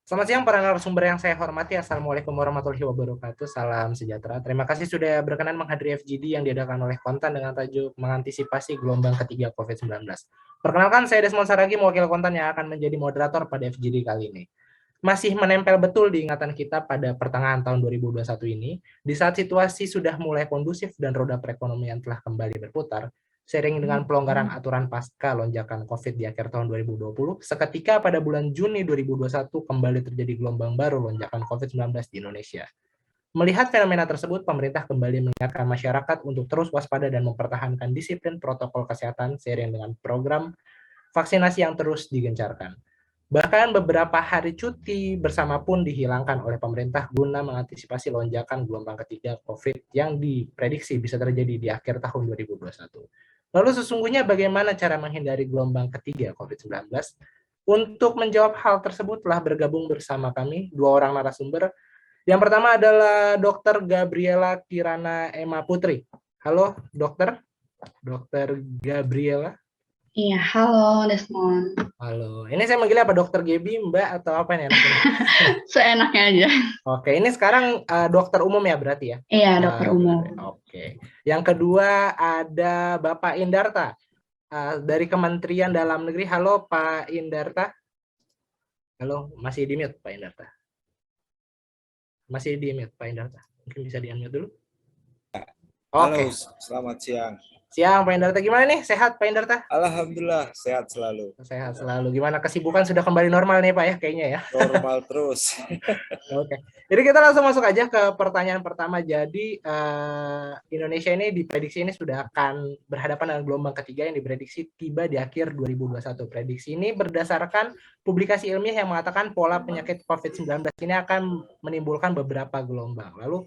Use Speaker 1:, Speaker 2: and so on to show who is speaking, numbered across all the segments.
Speaker 1: Selamat siang para narasumber yang saya hormati. Assalamualaikum warahmatullahi wabarakatuh. Salam sejahtera. Terima kasih sudah berkenan menghadiri FGD yang diadakan oleh Kontan dengan tajuk mengantisipasi gelombang ketiga COVID-19. Perkenalkan, saya Desmond Saragi, mewakili Kontan yang akan menjadi moderator pada FGD kali ini. Masih menempel betul di ingatan kita pada pertengahan tahun 2021 ini, di saat situasi sudah mulai kondusif dan roda perekonomian telah kembali berputar, seiring dengan pelonggaran aturan pasca lonjakan COVID di akhir tahun 2020, seketika pada bulan Juni 2021 kembali terjadi gelombang baru lonjakan COVID-19 di Indonesia. Melihat fenomena tersebut, pemerintah kembali mengingatkan masyarakat untuk terus waspada dan mempertahankan disiplin protokol kesehatan seiring dengan program vaksinasi yang terus digencarkan. Bahkan beberapa hari cuti bersama pun dihilangkan oleh pemerintah guna mengantisipasi lonjakan gelombang ketiga COVID yang diprediksi bisa terjadi di akhir tahun 2021. Lalu sesungguhnya bagaimana cara menghindari gelombang ketiga COVID-19? Untuk menjawab hal tersebut telah bergabung bersama kami dua orang narasumber. Yang pertama adalah Dr. Gabriela Kirana Emma Putri. Halo, dokter. Dokter Gabriela.
Speaker 2: Iya, halo Desmond.
Speaker 1: Halo, ini saya manggilnya apa? Dokter Gebi, Mbak, atau apa nih enaknya?
Speaker 2: Seenaknya aja.
Speaker 1: Oke, ini sekarang dokter umum ya berarti ya?
Speaker 2: Iya, dokter umum.
Speaker 1: Oke. Yang kedua ada Bapak Indarta dari Kementerian Dalam Negeri. Halo Pak Indarta. Halo, masih di mute Pak Indarta. Masih di mute Pak Indarta. Mungkin bisa di unmute dulu.
Speaker 3: Halo, selamat siang.
Speaker 1: Siang Pak Indarta, gimana nih? Sehat Pak Indarta?
Speaker 3: Alhamdulillah, sehat selalu.
Speaker 1: Sehat selalu. Gimana kesibukan sudah kembali normal nih Pak ya kayaknya ya?
Speaker 3: Normal terus.
Speaker 1: Oke. Jadi kita langsung masuk aja ke pertanyaan pertama. Jadi Indonesia ini diprediksi ini sudah akan berhadapan dengan gelombang ketiga yang diprediksi tiba di akhir 2021. Prediksi ini berdasarkan publikasi ilmiah yang mengatakan pola penyakit COVID-19 ini akan menimbulkan beberapa gelombang. Lalu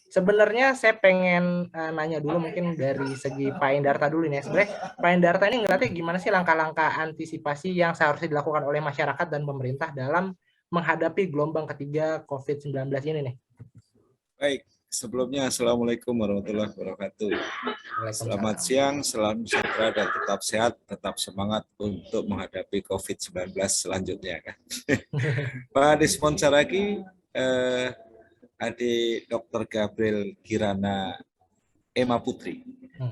Speaker 1: sebenarnya saya pengen nanya dulu mungkin dari segi Pak Indarta dulu nih. Sebenarnya Pak Indarta ini ngeliatnya gimana sih langkah-langkah antisipasi yang seharusnya dilakukan oleh masyarakat dan pemerintah dalam menghadapi gelombang ketiga COVID-19 ini nih?
Speaker 3: Baik, sebelumnya Assalamualaikum warahmatullahi wabarakatuh. Selamat siang, salam sejahtera dan tetap sehat, tetap semangat untuk menghadapi COVID-19 selanjutnya. Pak Desmond Saragi, adik Dr. Gabriel Kirana Emma Putri. Ya,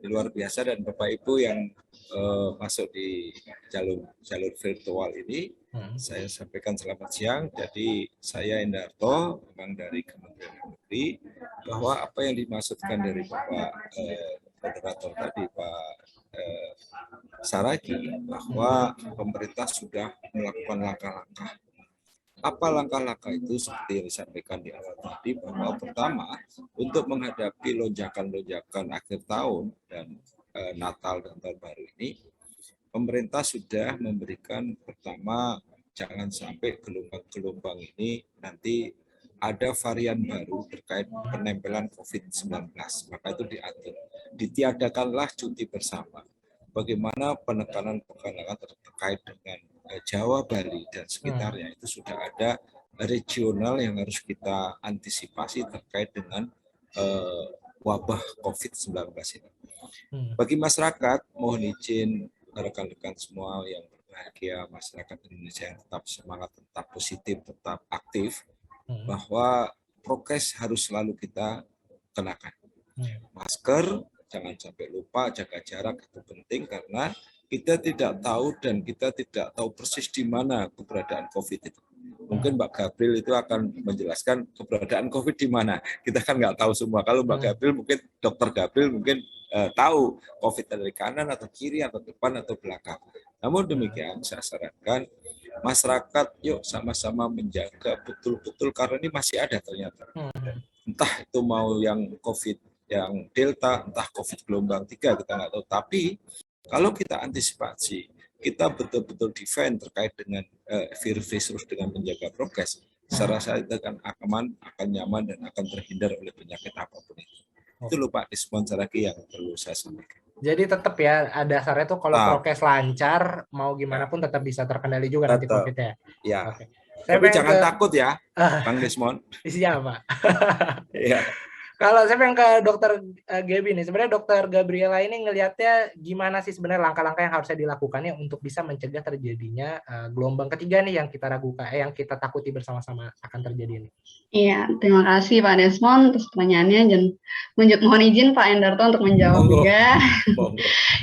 Speaker 3: luar biasa, dan Bapak Ibu yang masuk di jalur virtual ini, saya sampaikan selamat siang. Jadi saya Indarto, memang dari Kementerian Dalam Negeri, bahwa apa yang dimaksudkan dari Bapak moderator tadi, Pak Saragi, bahwa pemerintah sudah melakukan langkah-langkah. Apa langkah-langkah itu? Seperti yang disampaikan di awal tadi, bahwa pertama, untuk menghadapi lonjakan-lonjakan akhir tahun dan Natal dan Tahun Baru ini, pemerintah sudah memberikan, pertama, jangan sampai gelombang-gelombang ini nanti ada varian baru terkait penempelan COVID-19. Maka itu diatur. Ditiadakanlah cuti bersama. Bagaimana penekanan terkait dengan Jawa, Bali, dan sekitarnya, itu sudah ada regional yang harus kita antisipasi terkait dengan wabah COVID-19 ini. Bagi masyarakat, mohon izin rekan-rekan semua yang berbahagia, masyarakat Indonesia yang tetap semangat, tetap positif, tetap aktif, bahwa prokes harus selalu kita kenakan. Masker, jangan sampai lupa, jaga jarak itu penting, karena kita tidak tahu dan kita tidak tahu persis di mana keberadaan COVID itu. Mungkin Mbak Gabriel itu akan menjelaskan keberadaan COVID di mana. Kita kan nggak tahu semua. Kalau Mbak Gabriel, mungkin Dokter Gabriel mungkin tahu COVID dari kanan atau kiri atau depan atau belakang. Namun demikian, saya sarankan masyarakat yuk sama-sama menjaga betul-betul, karena ini masih ada ternyata. Entah itu mau yang COVID yang Delta, entah COVID gelombang 3, kita nggak tahu. Tapi kalau kita antisipasi, kita betul-betul defend terkait dengan virus dengan menjaga prokes, saya rasa itu akan aman, akan nyaman, dan akan terhindar oleh penyakit apapun itu. Itu loh Pak Desmond lagi yang perlu saya sampaikan.
Speaker 1: Jadi tetap ya, dasarnya tuh kalau prokes lancar, mau gimana pun tetap bisa terkendali juga nanti COVID-nya.
Speaker 3: Ya. Tapi jangan takut ya, Bang Desmond.
Speaker 1: Isinya apa?
Speaker 3: Ya.
Speaker 1: Kalau saya pengen ke dokter Gaby nih, sebenarnya dokter Gabriela ini ngelihatnya gimana sih sebenarnya langkah-langkah yang harusnya dilakukannya untuk bisa mencegah terjadinya gelombang ketiga nih yang kita ragukan, yang kita takuti bersama-sama akan terjadi ini.
Speaker 2: Iya, terima kasih Pak Desmond atas pertanyaannya dan mohon izin Pak Endarto untuk menjawab juga.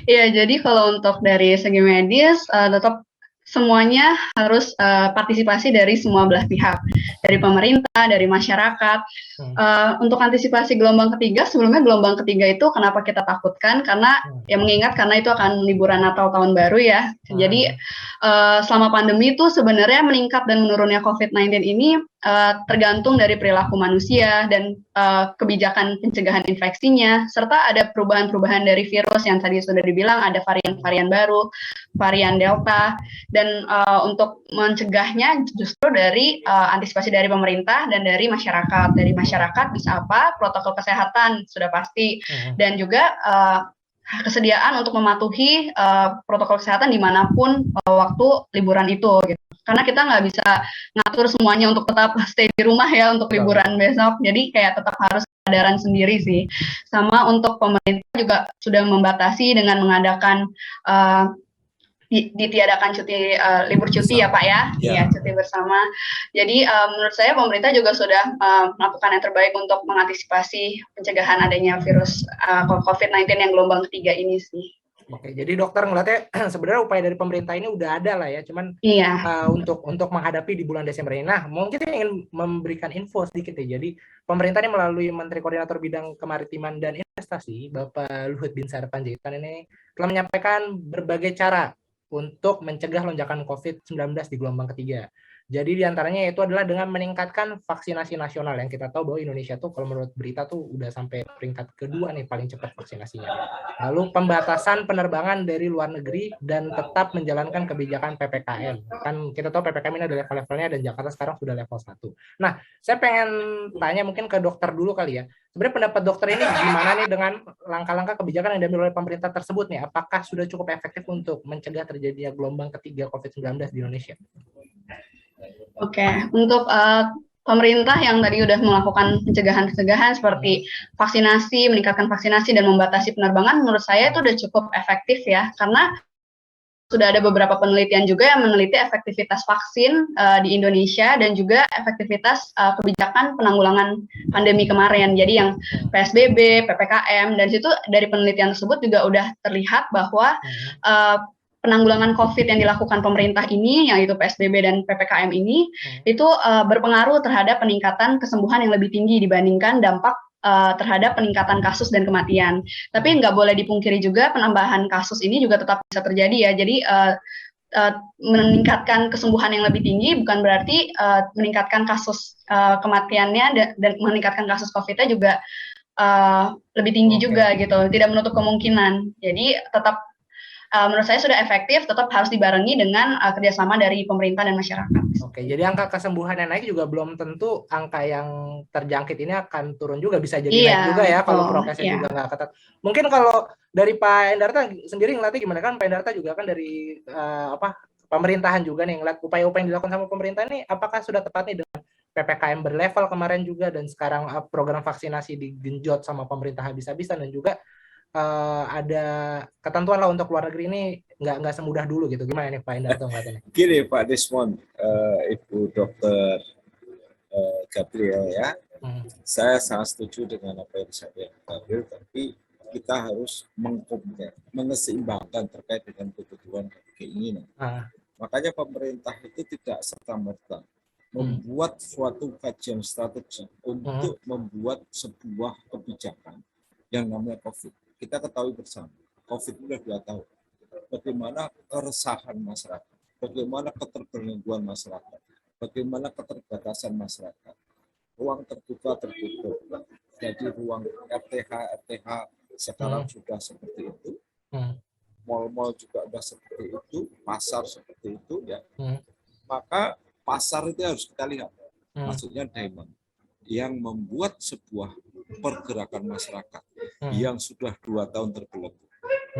Speaker 2: Iya, jadi kalau untuk dari segi medis tetap semuanya harus partisipasi dari semua belah pihak, dari pemerintah, dari masyarakat. Untuk antisipasi gelombang ketiga, sebelumnya gelombang ketiga itu kenapa kita takutkan? Karena mengingat karena itu akan liburan Natal tahun baru ya. Jadi selama pandemi itu sebenarnya meningkat dan menurunnya COVID-19 ini tergantung dari perilaku manusia dan kebijakan pencegahan infeksinya, serta ada perubahan-perubahan dari virus yang tadi sudah dibilang ada varian-varian baru, varian Delta, dan untuk mencegahnya justru dari antisipasi dari pemerintah dan dari masyarakat. Dari masyarakat bisa apa? Protokol kesehatan sudah pasti, dan juga kesediaan untuk mematuhi protokol kesehatan dimanapun waktu liburan itu gitu. Karena kita nggak bisa ngatur semuanya untuk tetap stay di rumah ya untuk liburan besok, jadi kayak tetap harus kesadaran sendiri sih. Sama untuk pemerintah juga sudah membatasi dengan mengadakan ditiadakan cuti libur cuti ya Pak ya, ya cuti bersama. Jadi menurut saya pemerintah juga sudah melakukan yang terbaik untuk mengantisipasi pencegahan adanya virus COVID-19 yang gelombang ketiga ini sih.
Speaker 1: Oke, jadi dokter ngeliatnya sebenarnya upaya dari pemerintah ini udah ada lah ya, cuman untuk menghadapi di bulan Desember ini. Nah, mungkin saya ingin memberikan info sedikit ya. Jadi pemerintah ini melalui Menteri Koordinator Bidang Kemaritiman dan Investasi, Bapak Luhut Binsar Panjaitan ini telah menyampaikan berbagai cara untuk mencegah lonjakan COVID-19 di gelombang ketiga. Jadi diantaranya itu adalah dengan meningkatkan vaksinasi nasional, yang kita tahu bahwa Indonesia tuh kalau menurut berita tuh udah sampai peringkat kedua nih paling cepat vaksinasinya. Lalu pembatasan penerbangan dari luar negeri dan tetap menjalankan kebijakan PPKM. Kan kita tahu PPKM ini ada level-levelnya dan Jakarta sekarang sudah level 1. Nah, saya pengen tanya mungkin ke dokter dulu kali ya. Sebenarnya pendapat dokter ini gimana nih dengan langkah-langkah kebijakan yang diambil oleh pemerintah tersebut nih? Apakah sudah cukup efektif untuk mencegah terjadinya gelombang ketiga COVID-19 di Indonesia?
Speaker 2: Oke, untuk pemerintah yang tadi sudah melakukan pencegahan seperti vaksinasi, meningkatkan vaksinasi dan membatasi penerbangan, menurut saya itu sudah cukup efektif ya, karena sudah ada beberapa penelitian juga yang meneliti efektivitas vaksin di Indonesia dan juga efektivitas kebijakan penanggulangan pandemi kemarin. Jadi yang PSBB, PPKM, dan situ dari penelitian tersebut juga udah terlihat bahwa penanggulangan COVID yang dilakukan pemerintah ini, yaitu PSBB dan PPKM ini, itu berpengaruh terhadap peningkatan kesembuhan yang lebih tinggi dibandingkan dampak terhadap peningkatan kasus dan kematian. Tapi nggak boleh dipungkiri juga penambahan kasus ini juga tetap bisa terjadi ya. Jadi meningkatkan kesembuhan yang lebih tinggi bukan berarti meningkatkan kasus kematiannya dan meningkatkan kasus COVID-nya juga lebih tinggi juga gitu. Tidak menutup kemungkinan. Jadi tetap menurut saya sudah efektif, tetap harus dibarengi dengan kerjasama dari pemerintah dan masyarakat.
Speaker 1: Oke, jadi angka kesembuhan yang naik juga belum tentu angka yang terjangkit ini akan turun juga, bisa jadi naik juga ya kalau prokesnya juga nggak ketat. Mungkin kalau dari Pak Endarta sendiri ngeliatnya gimana, kan Pak Endarta juga kan dari pemerintahan juga nih, ngeliat upaya-upaya yang dilakukan sama pemerintah ini apakah sudah tepat nih dengan PPKM berlevel kemarin juga dan sekarang program vaksinasi digenjot sama pemerintah habis-habisan dan juga ada ketentuan lah untuk luar negeri ini nggak semudah dulu gitu. Gimana nih Pak Endarto ngeliatnya?
Speaker 3: Gini Pak Desmond, Ibu Dokter Gabriel ya, saya sangat setuju dengan apa yang disampaikan Gabriel, tapi kita harus mengeseimbangkan terkait dengan kebutuhan dan keinginan. Makanya pemerintah itu tidak serta-merta membuat suatu kajian strategi untuk membuat sebuah kebijakan yang namanya COVID. Kita ketahui bersama, COVID sudah 2 tahun. Bagaimana keresahan masyarakat, bagaimana keterbelengguan masyarakat, bagaimana keterbatasan masyarakat. Ruang terbuka tertutup. Jadi ruang RTH sekarang sudah seperti itu. Mal-mal juga sudah seperti itu, pasar seperti itu ya. Maka pasar itu harus kita lihat. Maksudnya demand yang membuat sebuah pergerakan masyarakat yang sudah 2 tahun terbelenggu.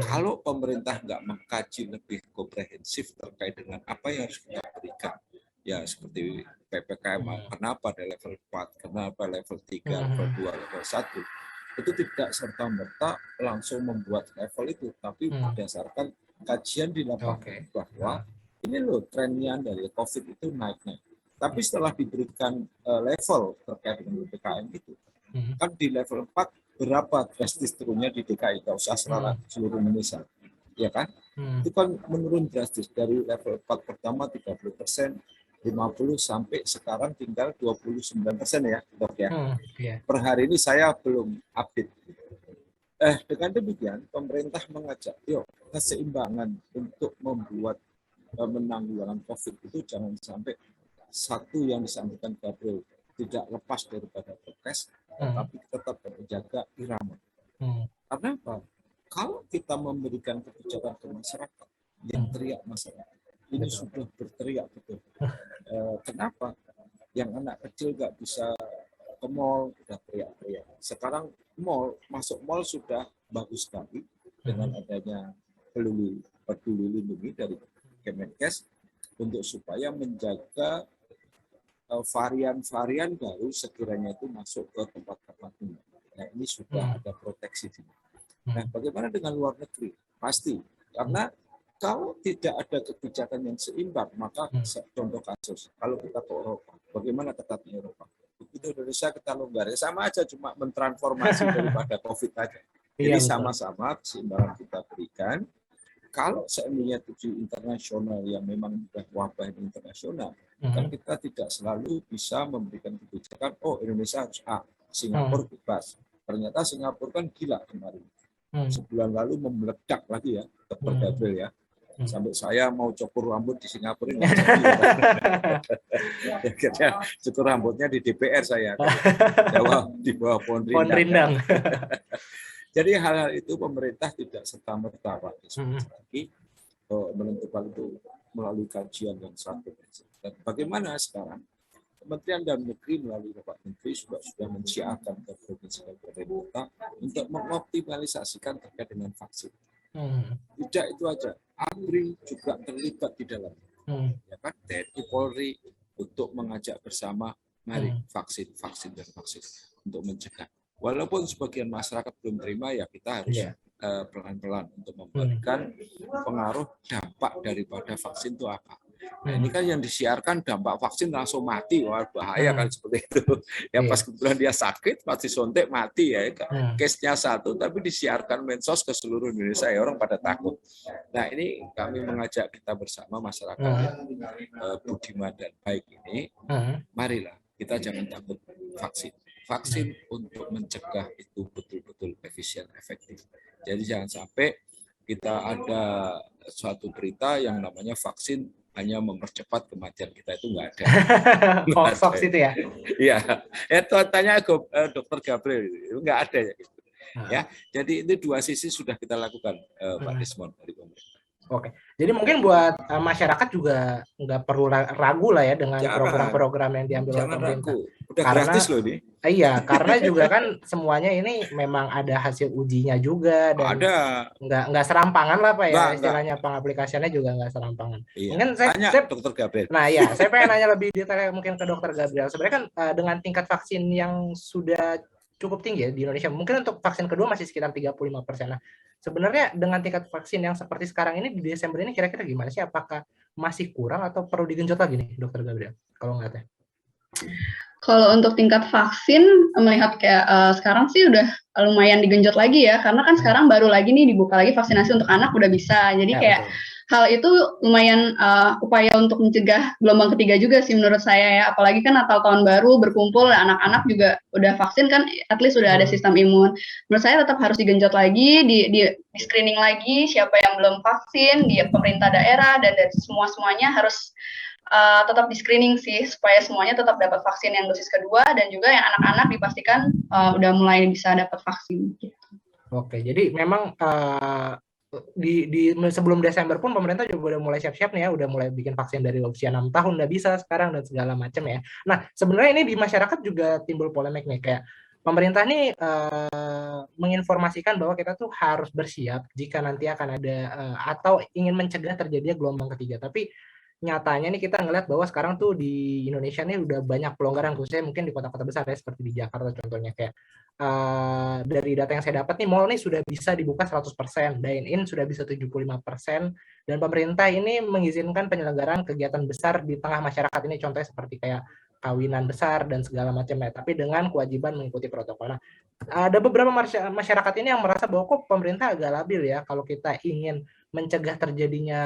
Speaker 3: Kalau pemerintah nggak mengkaji lebih komprehensif terkait dengan apa yang harus kita berikan ya seperti PPKM, kenapa ada level 4, kenapa level 3, level 2, level 1, itu tidak serta-merta langsung membuat level itu, tapi berdasarkan kajian di lapangan bahwa ini loh trennya dari COVID itu naik-naik. Tapi setelah diberikan level terkait dengan PPKM itu, kan di level 4 berapa drastis turunnya di DKI, tidak usah seluruh Indonesia, ya kan? Itu kan menurun drastis dari level 4 pertama 30%, 50 sampai sekarang tinggal 29% ya, Dok ya. Per hari ini saya belum update. Dengan demikian pemerintah mengajak, yuk keseimbangan untuk membuat menanggulangi COVID itu jangan sampai satu yang disampaikan Gabriel tidak lepas daripada prokes, tapi tetap menjaga irama. Karena apa? Kalau kita memberikan kebijakan ke masyarakat, yang teriak masyarakat, ini sudah berteriak betul. Kenapa? Yang anak kecil nggak bisa ke mall, udah teriak-teriak. Sekarang masuk mall sudah bagus sekali dengan adanya peduli lindungi dari Kemenkes untuk supaya menjaga varian-varian baru sekiranya itu masuk ke tempat-tempat ini. Nah, ini sudah ada proteksi. Nah, bagaimana dengan luar negeri? Pasti, karena kalau tidak ada kebijakan yang seimbang, maka contoh kasus, kalau kita ke Eropa, bagaimana ketatnya Eropa? Begitu Indonesia kita longgar, sama aja cuma mentransformasi daripada COVID aja. Jadi sama-sama keseimbangan kita berikan. Kalau seandainya tujuh internasional yang memang sudah wabah internasional, kan kita tidak selalu bisa memberikan kebijakan, oh Indonesia harus A, Singapura bebas. Ternyata Singapura kan gila kemarin. Sebulan lalu meledak lagi ya, Dr. Gabriel ya. Sampai saya mau cukur rambut di Singapura ini. Cukur rambutnya di DPR saya. Di bawah pohon rindang. Jadi hal-hal itu pemerintah tidak serta-merta lagi menentukan itu melalui kajian yang sangat. Dan bagaimana sekarang Kementerian Dalam Negeri melalui Bapak Menteri sudah mensiarkan ke provinsi dan kabupaten untuk mengoptimalisasikan terkait dengan vaksin. Tidak itu aja, ABRI juga terlibat di dalam, ya kan, TNI Polri untuk mengajak bersama, mari vaksin untuk mencegah. Walaupun sebagian masyarakat belum terima, ya kita harus pelan-pelan untuk memberikan pengaruh dampak daripada vaksin itu apa. Nah, ini kan yang disiarkan dampak vaksin langsung mati, wah bahaya kan seperti itu. Ya pas kebetulan dia sakit, pasti sontek mati ya. Case-nya satu, tapi disiarkan medsos ke seluruh Indonesia, ya orang pada takut. Nah ini kami mengajak kita bersama masyarakat budiman dan baik ini, marilah kita jangan takut vaksin. Vaksin untuk mencegah itu betul-betul efisien, efektif. Jadi jangan sampai kita ada suatu berita yang namanya vaksin hanya mempercepat kematian kita, itu nggak ada.
Speaker 1: Hoax itu ya?
Speaker 3: Iya, itu tanya Dokter Gabriel, itu nggak ada ya. Ya, jadi itu dua sisi sudah kita lakukan, Pak Desmond dari pemerintah.
Speaker 1: Oke, jadi mungkin buat masyarakat juga nggak perlu ragu lah ya dengan program-program yang diambil oleh pemerintah.
Speaker 3: Udah gratis loh ini.
Speaker 1: Iya, karena juga kan semuanya ini memang ada hasil ujinya juga dan nggak serampangan lah Pak ya, istilahnya pengaplikasiannya juga nggak serampangan.
Speaker 3: Iya.
Speaker 1: Mungkin
Speaker 3: saya Dokter Gabriel.
Speaker 1: Nah ya, saya pengen nanya lebih detail mungkin ke Dokter Gabriel. Sebenarnya kan dengan tingkat vaksin yang sudah cukup tinggi ya di Indonesia, mungkin untuk vaksin kedua masih sekitar 35%. Nah, sebenarnya dengan tingkat vaksin yang seperti sekarang ini di Desember ini kira-kira gimana sih? Apakah masih kurang atau perlu digenjot lagi nih, Dokter Gabriel? Kalau nggak teh?
Speaker 2: Kalau untuk tingkat vaksin, melihat kayak sekarang sih udah lumayan digenjot lagi ya, karena kan sekarang baru lagi nih dibuka lagi vaksinasi untuk anak udah bisa. Jadi kayak hal itu lumayan upaya untuk mencegah gelombang ketiga juga sih menurut saya ya. Apalagi kan Natal tahun baru berkumpul, anak-anak juga udah vaksin kan, at least udah ada sistem imun. Menurut saya tetap harus digenjot lagi, di screening lagi siapa yang belum vaksin di pemerintah daerah dan dari semuanya harus tetap di screening sih supaya semuanya tetap dapat vaksin yang dosis kedua dan juga yang anak-anak dipastikan udah mulai bisa dapat vaksin. Gitu.
Speaker 1: Oke, jadi memang di sebelum Desember pun pemerintah juga udah mulai siap-siap nih ya, udah mulai bikin vaksin dari usia 6 tahun udah bisa sekarang dan segala macam ya. Nah sebenarnya ini di masyarakat juga timbul polemik nih, kayak pemerintah nih menginformasikan bahwa kita tuh harus bersiap jika nanti akan ada atau ingin mencegah terjadinya gelombang ketiga, tapi nyatanya nih kita ngeliat bahwa sekarang tuh di Indonesia nih udah banyak pelonggaran, khususnya mungkin di kota-kota besar ya, seperti di Jakarta contohnya. Kayak dari data yang saya dapat nih, mall nih sudah bisa dibuka 100%, dine-in sudah bisa 75%, dan pemerintah ini mengizinkan penyelenggaraan kegiatan besar di tengah masyarakat ini, contohnya seperti kayak kawinan besar dan segala macamnya, tapi dengan kewajiban mengikuti protokol. Nah, ada beberapa masyarakat ini yang merasa bahwa kok pemerintah agak labil ya kalau kita ingin mencegah terjadinya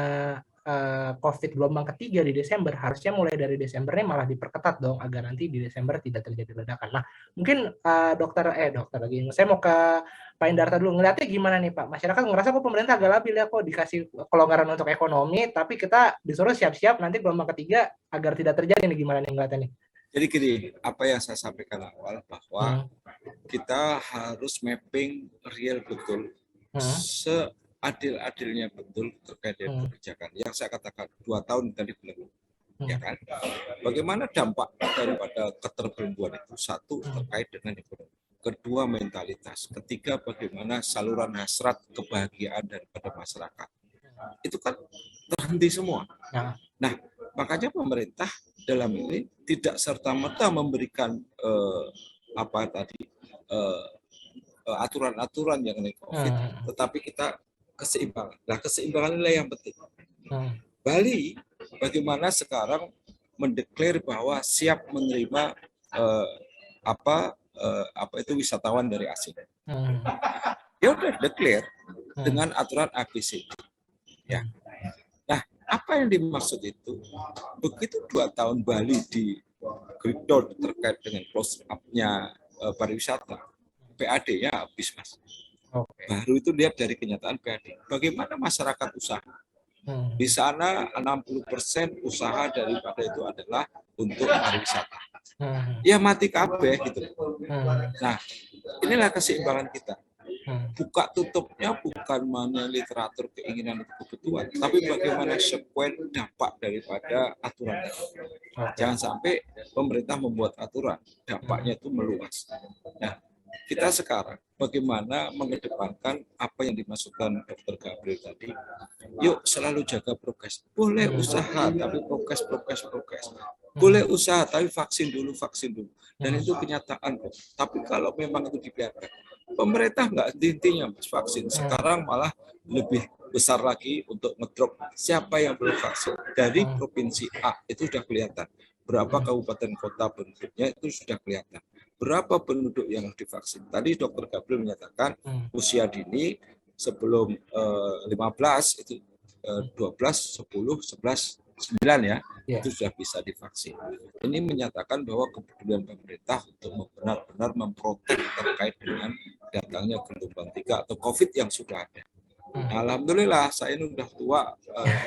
Speaker 1: COVID gelombang ketiga di Desember, harusnya mulai dari Desember ini malah diperketat dong, agar nanti di Desember tidak terjadi ledakan. Nah, mungkin dokter lagi, saya mau ke Pak Indarta dulu, ngeliatnya gimana nih Pak? Masyarakat ngerasa kok pemerintah agak labil ya, kok dikasih kelonggaran untuk ekonomi, tapi kita disuruh siap-siap nanti gelombang ketiga agar tidak terjadi nih, gimana nih ngeliatnya nih?
Speaker 3: Jadi gini, apa yang saya sampaikan awal bahwa kita harus mapping real betul, seadil-adilnya betul terkait dengan kebijakan. Yang saya katakan 2 tahun tadi belum, ya kan? Bagaimana dampak daripada keterbelengguan itu? Satu, terkait dengan ekonomi. Kedua, mentalitas. Ketiga, bagaimana saluran hasrat kebahagiaan daripada masyarakat. Itu kan terhenti semua. Nah, makanya pemerintah dalam ini tidak serta-merta memberikan aturan-aturan yang mengenai COVID, tetapi kita keseimbangan. Nah, keseimbangan inilah yang penting. Bali bagaimana sekarang mendeklar bahwa siap menerima itu wisatawan dari asing. Ya udah deklar dengan aturan ABC. Ya. Nah, apa yang dimaksud itu? Begitu 2 tahun Bali di Gridor terkait dengan close up-nya pariwisata, PAD-nya habis, Mas. Baru itu lihat dari kenyataan PAD. Bagaimana masyarakat usaha? Di sana 60% usaha daripada itu adalah untuk pariwisata. Ya mati kabeh gitu. Nah, inilah keseimbangan kita. Buka tutupnya bukan mana literatur keinginan atau kebutuhan, tapi bagaimana sekuen dampak daripada aturan. Jangan sampai pemerintah membuat aturan, dampaknya itu meluas. Nah, kita sekarang bagaimana mengedepankan apa yang dimaksudkan Dr. Gabriel tadi. Yuk selalu jaga prokes. Boleh usaha, tapi prokes. Boleh usaha, tapi vaksin dulu. Dan itu kenyataan kok. Tapi kalau memang itu dibiarkan, pemerintah nggak intinya vaksin. Sekarang malah lebih besar lagi untuk ngedrop siapa yang belum vaksin. Dari provinsi A itu sudah kelihatan. Berapa kabupaten kota penduduknya itu sudah kelihatan. Berapa penduduk yang divaksin. Tadi Dr. Gabriel menyatakan usia dini sebelum 15 itu 12, 10, 11, 9 ya, itu sudah bisa divaksin. Ini menyatakan bahwa kepedulian pemerintah untuk benar-benar memprotek terkait dengan datangnya gelombang 3 atau COVID yang sudah ada. Alhamdulillah saya ini sudah tua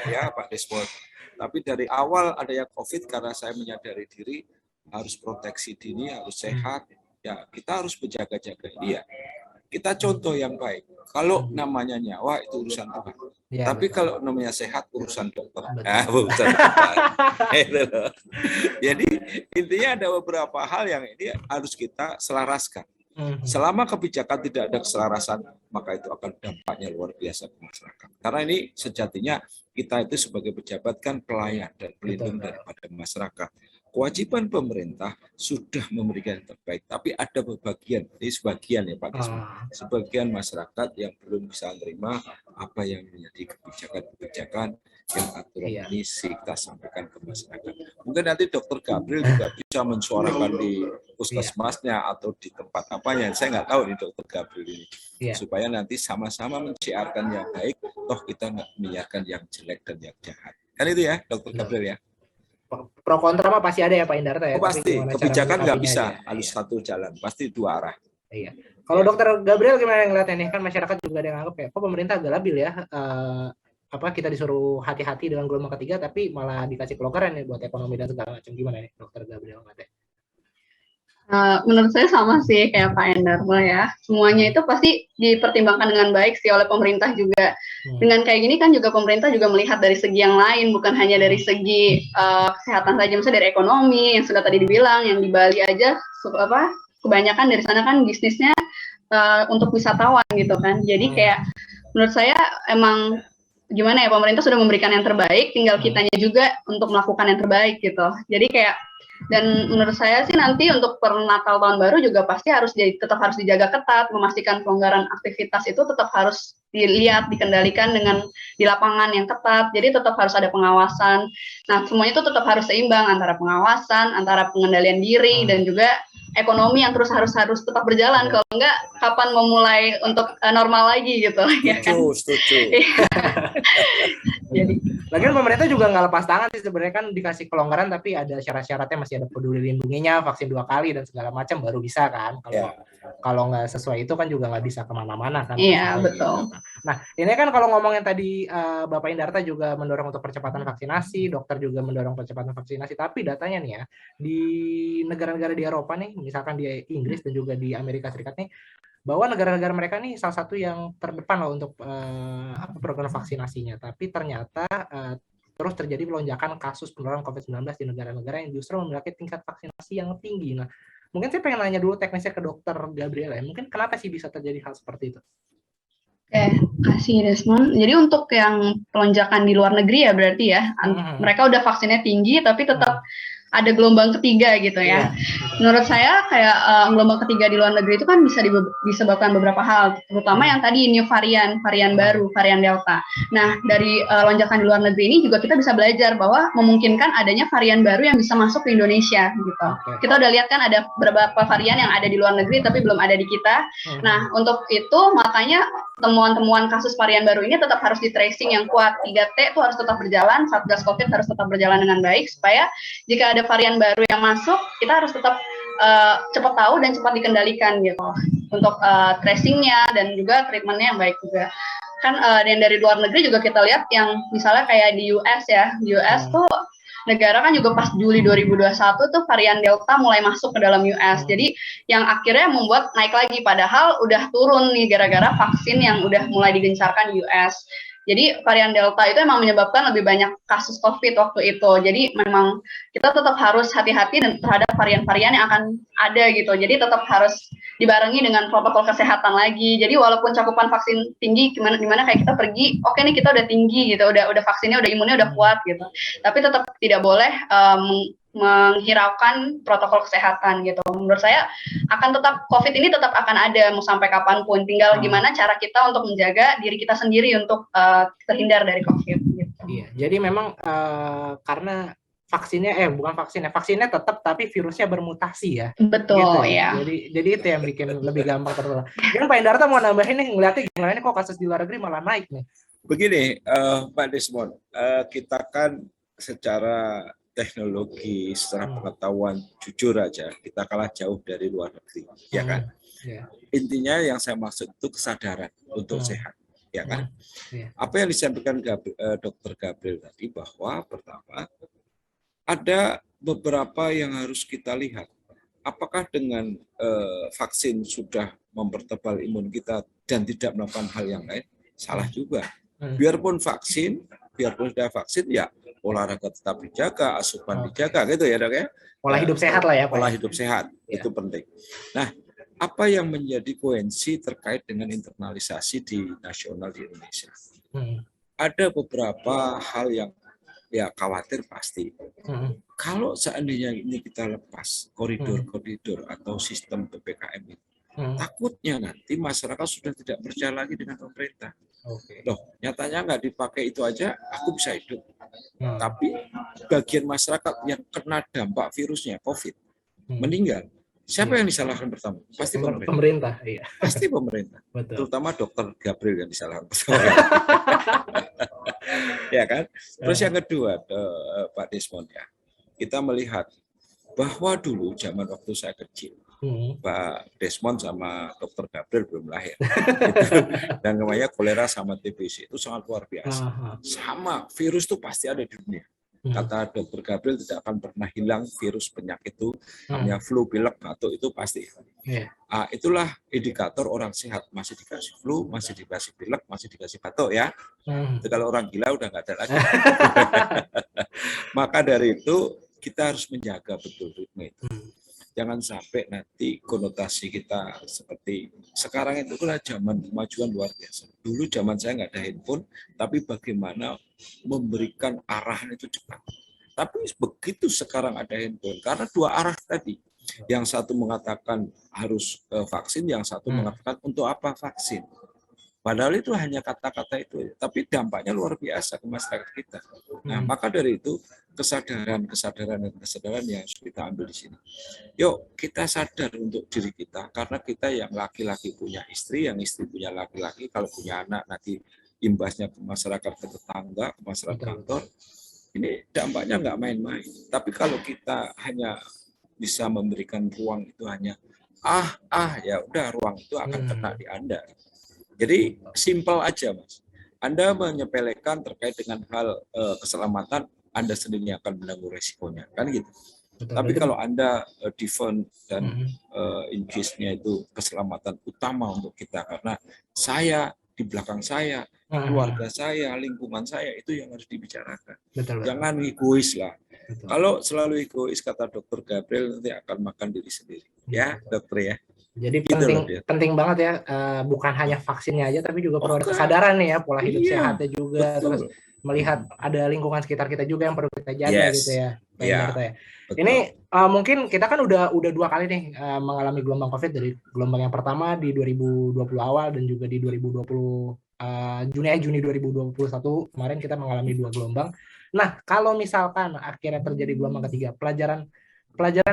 Speaker 3: ya Pak Desmond. Tapi dari awal adanya COVID karena saya menyadari diri harus proteksi dini, harus sehat, ya kita harus berjaga-jaga. Iya. Kita contoh yang baik. Kalau namanya nyawa itu urusan Tuhan. Ya, tapi betul. Kalau namanya sehat urusan dokter. Urusan Tuhan. Jadi intinya ada beberapa hal yang ini harus kita selaraskan. Selama kebijakan tidak ada keselarasan, maka itu akan dampaknya luar biasa ke masyarakat. Karena ini sejatinya kita itu sebagai pejabat kan pelayan dan pelindung daripada masyarakat. Kewajiban pemerintah sudah memberikan yang terbaik, tapi ada ini sebagian ya Pak Desmond, sebagian masyarakat yang belum bisa menerima apa yang menjadi kebijakan yang aturan ini kita sampaikan ke masyarakat. Mungkin nanti Dr. Gabriel juga bisa mensuarakan di puskesmasnya atau di tempat apanya, saya nggak tahu nih Dr. Gabriel ini, supaya nanti sama-sama menciarkan yang baik, toh kita nggak menyiarkan yang jelek dan yang jahat. Kan itu ya Dr. Gabriel ya.
Speaker 1: Pro kontra mah pasti ada ya Pak Indarta ya.
Speaker 3: Pasti kebijakan nggak bisa harus satu jalan, pasti 2 arah.
Speaker 1: Iya. Kalau Dokter Gabriel gimana ngeliatnya nih, kan masyarakat juga ada yang anggap ya, kok pemerintah agak labil ya, kita disuruh hati-hati dengan gelombang ketiga, tapi malah dikasih kelonggaran nih buat ekonomi dan segala macam. Gimana nih Dokter Gabriel ngeliatnya?
Speaker 2: Menurut saya sama sih kayak Pak Endarto ya. Semuanya itu pasti dipertimbangkan dengan baik sih oleh pemerintah juga. Dengan kayak gini kan juga pemerintah juga melihat dari segi yang lain, bukan hanya dari segi kesehatan saja, misalnya dari ekonomi yang sudah tadi dibilang, yang di Bali aja kebanyakan dari sana kan bisnisnya untuk wisatawan gitu kan. Jadi kayak menurut saya emang gimana ya, pemerintah sudah memberikan yang terbaik, tinggal kitanya juga untuk melakukan yang terbaik gitu. Jadi kayak, dan menurut saya sih nanti untuk per Natal tahun baru juga pasti tetap harus dijaga ketat, memastikan pelonggaran aktivitas itu tetap harus dilihat, dikendalikan dengan di lapangan yang ketat. Jadi tetap harus ada pengawasan. Nah, semuanya itu tetap harus seimbang antara pengawasan, antara pengendalian diri dan juga ekonomi yang terus harus tetap berjalan. Kalau enggak, kapan memulai untuk normal lagi gitu?
Speaker 3: Setuju.
Speaker 2: Jadi,
Speaker 1: lagian pemerintah juga nggak lepas tangan sih sebenarnya, kan dikasih kelonggaran tapi ada syarat-syaratnya, masih ada peduli lindunginya, vaksin 2 kali dan segala macam baru bisa kan. Kalau nggak sesuai itu kan juga nggak bisa kemana-mana kan.
Speaker 2: Iya, betul.
Speaker 1: Nah, ini kan kalau ngomongin tadi Bapak Indarta juga mendorong untuk percepatan vaksinasi, dokter juga mendorong percepatan vaksinasi, tapi datanya nih ya, di negara-negara di Eropa nih, misalkan di Inggris dan juga di Amerika Serikat nih, bahwa negara-negara mereka nih salah satu yang terdepan loh untuk program vaksinasinya, tapi ternyata terus terjadi lonjakan kasus penularan COVID-19 di negara-negara yang justru memiliki tingkat vaksinasi yang tinggi. Nah, mungkin saya pengen nanya dulu teknisnya ke Dokter Gabriela ya, mungkin kenapa sih bisa terjadi hal seperti itu?
Speaker 2: Oke, kasih Desmond. Jadi untuk yang pelonjakan di luar negeri ya berarti ya, mereka udah vaksinnya tinggi tapi tetap ada gelombang ketiga gitu ya. Menurut saya kayak gelombang ketiga di luar negeri itu kan bisa disebabkan beberapa hal, terutama yang tadi new varian baru, varian Delta. Nah, dari lonjakan di luar negeri ini juga kita bisa belajar bahwa memungkinkan adanya varian baru yang bisa masuk ke Indonesia gitu. Kita udah lihat kan ada beberapa varian yang ada di luar negeri tapi belum ada di kita. Nah, untuk itu makanya temuan-temuan kasus varian baru ini tetap harus di tracing yang kuat. 3T itu harus tetap berjalan, Satgas Covid harus tetap berjalan dengan baik supaya jika ada varian baru yang masuk, kita harus tetap cepat tahu dan cepat dikendalikan gitu untuk tracingnya dan juga treatmentnya yang baik juga. Kan yang dari luar negeri juga kita lihat yang misalnya kayak di US ya, di US tuh negara kan juga pas Juli 2021 tuh varian Delta mulai masuk ke dalam US. Jadi yang akhirnya membuat naik lagi, padahal udah turun nih gara-gara vaksin yang udah mulai digencarkan di US. Jadi varian Delta itu emang menyebabkan lebih banyak kasus COVID waktu itu. Jadi memang kita tetap harus hati-hati terhadap varian-varian yang akan ada gitu. Jadi tetap harus dibarengi dengan protokol kesehatan lagi. Jadi walaupun cakupan vaksin tinggi, gimana kayak kita pergi, oke nih kita udah tinggi gitu, udah vaksinnya, udah imunnya udah kuat gitu. Tapi tetap tidak boleh menghiraukan protokol kesehatan gitu. Menurut saya COVID ini tetap akan ada mau sampai kapanpun. Tinggal gimana cara kita untuk menjaga diri kita sendiri untuk terhindar dari COVID. Gitu.
Speaker 1: Iya, jadi memang karena vaksinnya vaksinnya tetap tapi virusnya bermutasi ya.
Speaker 2: Betul
Speaker 1: gitu.
Speaker 2: Ya.
Speaker 1: Jadi itu yang bikin lebih gampang tertular. Yang Pak Indarta mau nambahin nih, ngeliatnya gimana nih kok kasus di luar negeri malah naik nih.
Speaker 3: Begini, Pak Desmond, kita kan secara teknologi, secara pengetahuan jujur aja, kita kalah jauh dari luar negeri, ya kan? Intinya yang saya maksud itu kesadaran untuk sehat, ya kan? Apa yang disampaikan Dr. Gabriel tadi, bahwa pertama ada beberapa yang harus kita lihat. Apakah dengan vaksin sudah mempertebal imun kita dan tidak melakukan hal yang lain? Salah juga. Biarpun sudah vaksin ya olahraga tetap dijaga, asupan dijaga gitu ya Dok ya.
Speaker 1: Pola hidup sehat lah ya Pak.
Speaker 3: Pola hidup sehat itu penting. Nah, apa yang menjadi kohensi terkait dengan internalisasi di nasional di Indonesia? Ada beberapa hal yang ya khawatir pasti. Kalau seandainya ini kita lepas koridor-koridor atau sistem PPKM ini, takutnya nanti masyarakat sudah tidak percaya lagi dengan pemerintah. Loh, nyatanya nggak dipakai itu aja, aku bisa hidup. Tapi bagian masyarakat yang kena dampak virusnya COVID meninggal, siapa yang disalahkan pertama? Pasti
Speaker 1: pemerintah. Iya.
Speaker 3: Pasti pemerintah.
Speaker 1: Betul.
Speaker 3: Terutama Dokter Gabriel yang disalahkan pertama. Ya kan? Terus yang kedua, Pak Desmond ya, kita melihat bahwa dulu zaman waktu saya kecil, Pak Desmond sama Dokter Gabriel belum lahir. Dan namanya kolera sama TBC itu sangat luar biasa. Sama, virus itu pasti ada di dunia. Kata Dokter Gabriel tidak akan pernah hilang virus penyakit itu, namanya flu, pilek, batuk itu pasti. Itulah indikator orang sehat, masih dikasih flu, masih dikasih pilek, masih dikasih batuk ya. Kalau orang gila udah nggak ada lagi. Maka dari itu kita harus menjaga betul ritme itu. Jangan sampai nanti konotasi kita seperti sekarang itu adalah zaman kemajuan luar biasa. Dulu zaman saya nggak ada handphone, tapi bagaimana memberikan arahan itu cepat. Tapi begitu sekarang ada handphone, karena dua arah tadi. Yang satu mengatakan harus vaksin, yang satu mengatakan untuk apa vaksin. Padahal itu hanya kata-kata itu, tapi dampaknya luar biasa ke masyarakat kita. Nah, maka dari itu kesadaran yang harus kita ambil di sini. Yuk kita sadar untuk diri kita, karena kita yang laki-laki punya istri, yang istri punya laki-laki, kalau punya anak nanti imbasnya ke masyarakat, ke tetangga, ke masyarakat kantor. Ini dampaknya nggak main-main. Tapi kalau kita hanya bisa memberikan ruang itu hanya ya udah ruang itu akan kena di Anda. Jadi simpel aja, Mas. Anda menyepelekan terkait dengan hal keselamatan, Anda sendiri akan menanggung resikonya, kan gitu. Betul, tapi kalau Anda defend dan in case-nya itu keselamatan utama untuk kita, karena saya di belakang saya, keluarga saya, lingkungan saya, itu yang harus dibicarakan. Betul, jangan egois lah. Betul. Kalau selalu egois, kata Dokter Gabriel, nanti akan makan diri sendiri. Ya, dokter ya.
Speaker 1: Jadi penting banget ya, bukan hanya vaksinnya aja, tapi juga perlu ada kesadaran nih ya, pola hidup sehatnya juga, betul. Terus melihat ada lingkungan sekitar kita juga yang perlu kita jaga gitu ya, Pak Indarto ya. Ini mungkin kita kan udah 2 kali nih mengalami gelombang COVID, dari gelombang yang pertama di 2020 awal dan juga di 2020 Juni 2021 kemarin kita mengalami 2 gelombang. Nah, kalau misalkan akhirnya terjadi gelombang ketiga, pelajaran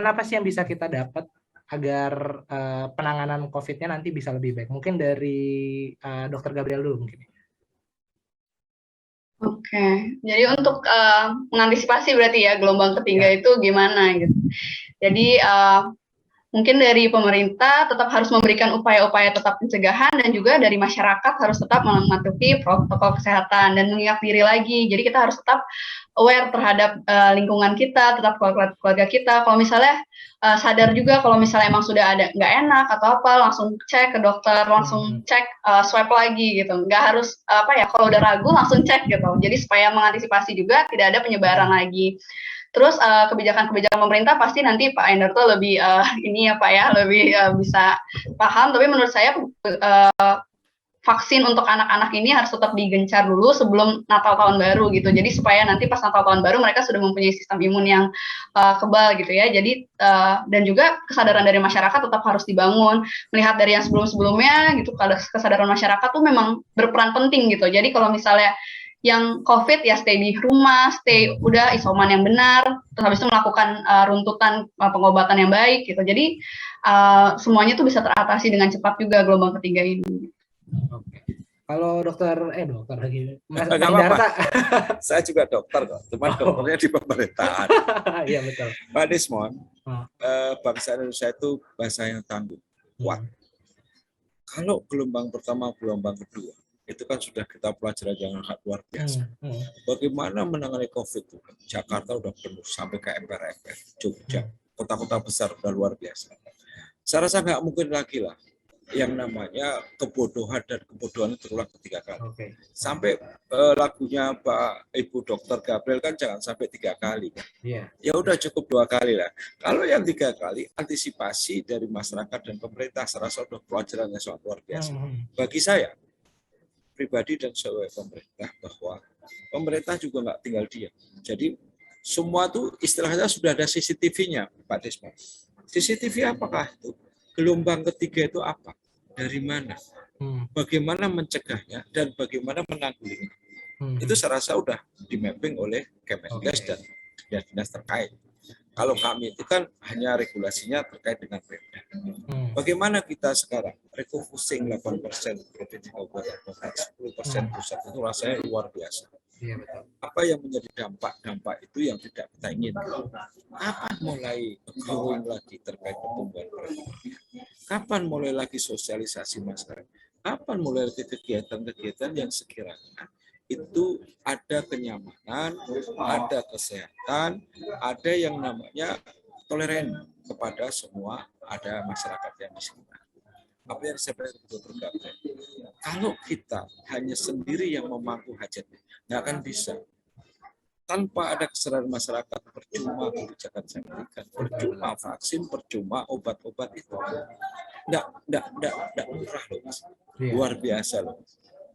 Speaker 1: apa sih yang bisa kita dapat agar penanganan COVID-nya nanti bisa lebih baik? Mungkin dari Dokter Gabriel dulu mungkin.
Speaker 2: Oke, jadi untuk mengantisipasi berarti ya gelombang ketiga itu gimana gitu. Jadi mungkin dari pemerintah tetap harus memberikan upaya-upaya tetap pencegahan, dan juga dari masyarakat harus tetap mematuhi protokol kesehatan dan mengingat diri lagi. Jadi kita harus tetap aware terhadap lingkungan kita, tetap keluarga kita. Kalau misalnya sadar juga kalau misalnya emang sudah ada nggak enak atau apa, langsung cek ke dokter, langsung cek swab lagi gitu. Nggak harus kalau udah ragu langsung cek gitu. Jadi supaya mengantisipasi juga tidak ada penyebaran lagi. Terus kebijakan-kebijakan pemerintah pasti nanti Pak Endarto lebih lebih bisa paham. Tapi menurut saya vaksin untuk anak-anak ini harus tetap digencar dulu sebelum Natal tahun baru gitu. Jadi supaya nanti pas Natal tahun baru mereka sudah mempunyai sistem imun yang kebal gitu ya. Jadi dan juga kesadaran dari masyarakat tetap harus dibangun. Melihat dari yang sebelum-sebelumnya gitu, kalau kesadaran masyarakat tuh memang berperan penting gitu. Jadi kalau misalnya yang COVID ya stay di rumah, udah isoman yang benar, terus habis itu melakukan runtutan pengobatan yang baik gitu. Jadi semuanya tuh bisa teratasi dengan cepat juga gelombang ketiga ini.
Speaker 1: Oke. Kalau dokter lagi, Mas
Speaker 3: Indarto. Saya juga dokter kok, cuma dokternya di pemerintahan.
Speaker 1: Iya betul.
Speaker 3: Pak Desmond, bangsa Indonesia itu bangsa yang tangguh, kuat. Kalau gelombang pertama, gelombang kedua, itu kan sudah kita pelajari yang luar biasa. Bagaimana menangani COVID itu? Jakarta udah penuh sampai ke emper-emper, Jogja, kota-kota besar udah luar biasa. Saya rasa nggak mungkin lagi lah yang namanya kebodohan, dan kebodohan itu terulang ketiga kali. Sampai lagunya Pak Ibu Dokter Gabriel kan jangan sampai 3 kali. Ya udah cukup 2 kali lah. Kalau yang 3 kali, antisipasi dari masyarakat dan pemerintah, saya rasa udah pelajaran yang sangat luar biasa. Bagi saya pribadi dan sebagai pemerintah, bahwa pemerintah juga nggak tinggal diam. Jadi semua tuh istilahnya sudah ada CCTV-nya, Pak Desmond. CCTV apakah itu? Gelombang ketiga itu apa? Dari mana? Bagaimana mencegahnya dan bagaimana menanggulanginya? Itu saya rasa udah di-mapping oleh Kemenkes dan dinas terkait. Kalau kami itu kan hanya regulasinya terkait dengan Pemda. Bagaimana kita sekarang refocusing 8% provinsi kabupaten kota, 10% pusat, itu rasanya luar biasa. Iya, betul. Apa yang menjadi dampak itu yang tidak kita inginkan? Kapan mulai growing lagi terkait pertumbuhan perekonomian? Kapan mulai lagi sosialisasi masyarakat? Kapan mulai lagi kegiatan-kegiatan yang sekiranya itu ada kenyamanan, ada kesehatan, ada yang namanya toleran kepada semua, ada masyarakat yang di sekitar. Apa yang saya berkata, kalau kita hanya sendiri yang memangku hajatnya, nggak akan bisa. tanpa ada kesadaran masyarakat, percuma kebijakan saya berikan, percuma vaksin, percuma obat-obat itu. Nggak murah loh, Mas. Luar biasa loh.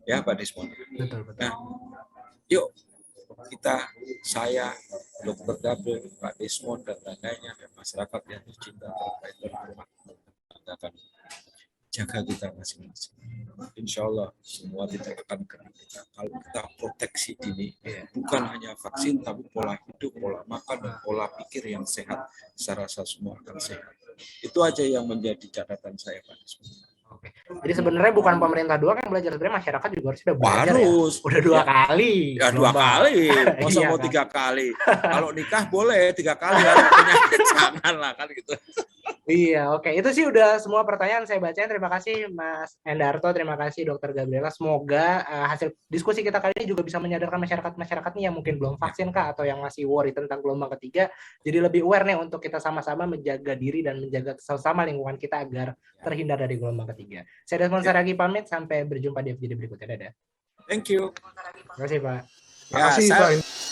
Speaker 3: Ya, Pak Desmond.
Speaker 1: Betul.
Speaker 3: Nah, yuk kita, saya, Dr. Gabriel, Pak Desmond, dan lainnya, dan masyarakat yang tercinta terkait dengan akan jaga kita masing-masing. Insya Allah semua tidak akan kena kita kalau kita proteksi dini, bukan hanya vaksin tapi pola hidup, pola makan, dan pola pikir yang sehat. Saya rasa semua akan sehat. Itu aja yang menjadi catatan saya, Pak.
Speaker 1: Oke. Jadi sebenarnya bukan pemerintah doang yang belajar, sebenarnya masyarakat juga harus sudah belajar.
Speaker 3: Harus.
Speaker 1: Ya. Udah 2 kali.
Speaker 3: Ya 2 kali. Masa
Speaker 1: Iya,
Speaker 3: mau
Speaker 1: kan?
Speaker 3: 3 kali. Kalau nikah boleh 3 kali. Kalau penyakit jangan lah kan gitu.
Speaker 1: Iya, oke. Itu sih udah semua pertanyaan saya bacain. Terima kasih Mas Endarto, terima kasih Dokter Gabriela. Semoga hasil diskusi kita kali ini juga bisa menyadarkan masyarakat nih yang mungkin belum vaksin kah atau yang masih worry tentang gelombang ketiga. Jadi lebih aware nih untuk kita sama-sama menjaga diri dan menjaga sesama lingkungan kita agar terhindar dari gelombang ketiga. Saya Desmond Saragi pamit, sampai berjumpa di FGD berikutnya. Dadah.
Speaker 3: Thank you.
Speaker 1: Terima kasih Pak.
Speaker 4: Terima kasih Pak.